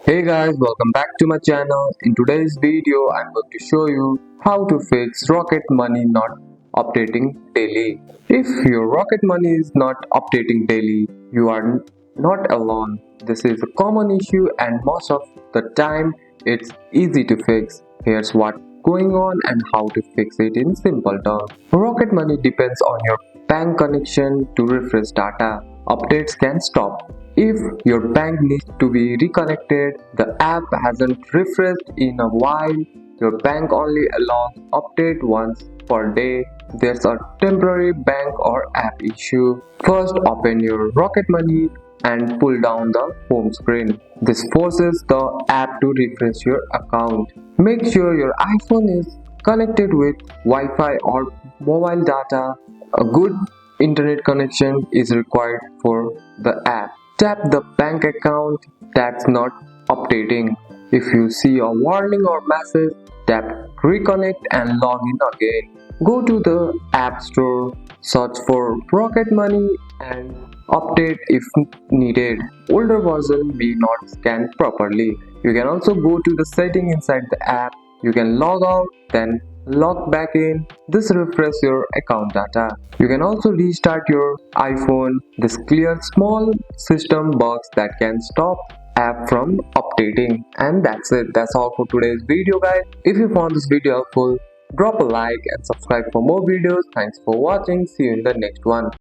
Hey guys, welcome back to my channel. In today's video, I'm going to show you how to fix Rocket Money not updating daily. If your Rocket Money is not updating daily, you are not alone. This is a common issue and most of the time it's easy to fix. Here's what's going on and how to fix it in simple terms. Rocket Money depends on your bank connection to refresh data. Updates can stop. If your bank needs to be reconnected, the app hasn't refreshed in a while, your bank only allows update once per day. There's a temporary bank or app issue. First, open your Rocket Money and pull down the home screen. This forces the app to refresh your account. Make sure your iPhone is connected with Wi-Fi or mobile data. A good internet connection is required for the app. Tap the bank account that's not updating. If you see a warning or message, tap reconnect and log in again. Go to the App Store, search for Rocket Money and update if needed. Older version may not scan properly. You can also go to the setting inside the app. You can log out, then log back in. This refresh your account data. You can also restart your iPhone. This clears small system bugs that can stop app from updating. And that's it. That's all for today's video, guys. If you found this video helpful, drop a like and subscribe for more videos. Thanks for watching. See you in the next one.